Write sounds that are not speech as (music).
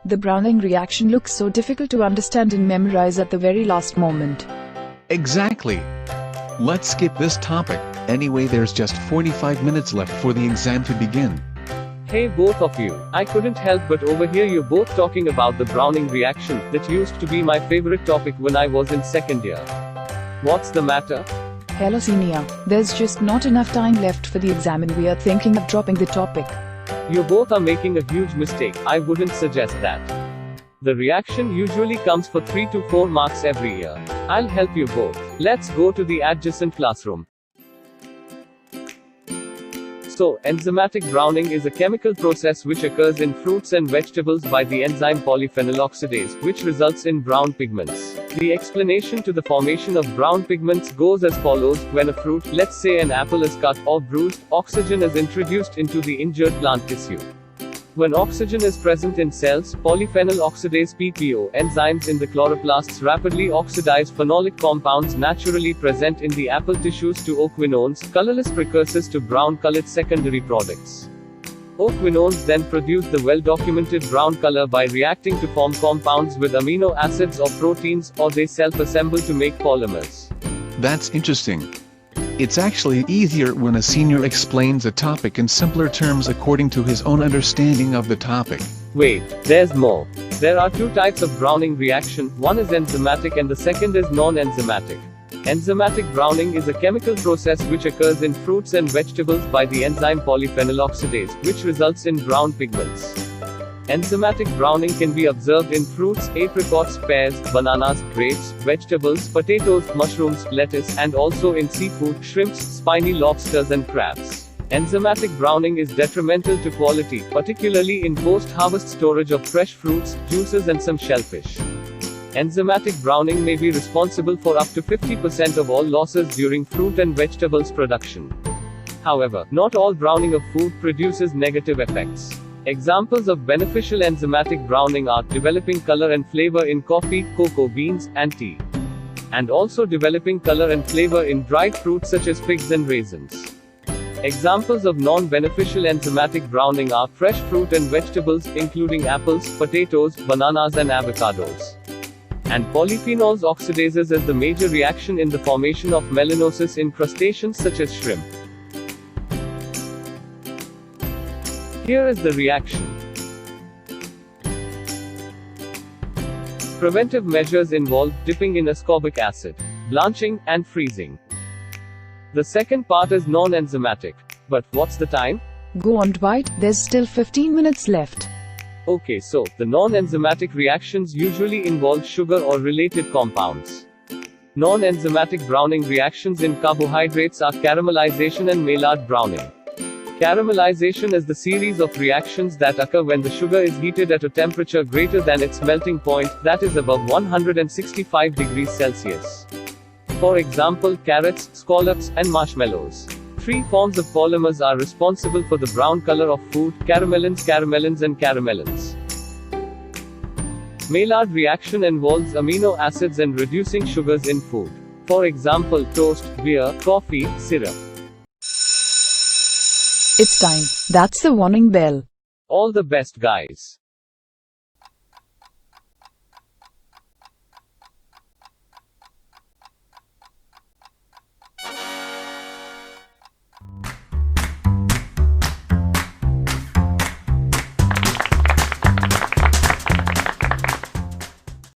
The Browning reaction looks so difficult to understand and memorize at the very last moment. Exactly. Let's skip this topic. Anyway, there's just 45 minutes left for the exam to begin. Hey both of you, I couldn't help but overhear you both talking about the Browning reaction. That used to be my favorite topic when I was in second year. What's the matter? Hello senior, there's just not enough time left for the exam and we are thinking of dropping the topic. You both are making a huge mistake. I wouldn't suggest that. The reaction usually comes for 3 to 4 marks every year. I'll help you both. Let's go to the adjacent classroom. So, enzymatic browning is a chemical process which occurs in fruits and vegetables by the enzyme polyphenol oxidase, which results in brown pigments. The explanation to the formation of brown pigments goes as follows. When a fruit, let's say an apple, is cut or bruised, oxygen is introduced into the injured plant tissue. When oxygen is present in cells, polyphenol oxidase (noise) enzymes in the chloroplasts rapidly oxidize phenolic compounds naturally present in the apple tissues to oquinones, colorless precursors to brown-colored secondary products. Oquinones then produce the well-documented brown color by reacting to form compounds with amino acids or proteins, or they self-assemble to make polymers. That's interesting. It's actually easier when a senior explains a topic in simpler terms according to his own understanding of the topic. Wait, there's more. There are 2 types of browning reaction, one is enzymatic and the second is non-enzymatic. Enzymatic browning is a chemical process which occurs in fruits and vegetables by the enzyme polyphenol oxidase, which results in brown pigments. Enzymatic browning can be observed in fruits, apricots, pears, bananas, grapes, vegetables, potatoes, mushrooms, lettuce, and also in seafood, shrimps, spiny lobsters and crabs. Enzymatic browning is detrimental to quality, particularly in post-harvest storage of fresh fruits, juices and some shellfish. Enzymatic browning may be responsible for up to 50% of all losses during fruit and vegetables production. However, not all browning of food produces negative effects. Examples of beneficial enzymatic browning are developing color and flavor in coffee, cocoa beans, and tea. And also developing color and flavor in dried fruits such as figs and raisins. Examples of non-beneficial enzymatic browning are fresh fruit and vegetables, including apples, potatoes, bananas and avocados. And polyphenols oxidases is the major reaction in the formation of melanosis in crustaceans such as shrimp. Here is the reaction. Preventive measures involve dipping in ascorbic acid, blanching, and freezing. The second part is non-enzymatic. But what's the time? Go on Dwight, there's still 15 minutes left. Okay, so, the non-enzymatic reactions usually involve sugar or related compounds. Non-enzymatic browning reactions in carbohydrates are caramelization and Maillard browning. Caramelization is the series of reactions that occur when the sugar is heated at a temperature greater than its melting point, that is above 165 degrees Celsius. For example, carrots, scallops, and marshmallows. 3 forms of polymers are responsible for the brown color of food: caramellins, and caramellins. Maillard reaction involves amino acids and reducing sugars in food. For example, toast, beer, coffee, syrup. It's time. That's the warning bell. All the best, guys.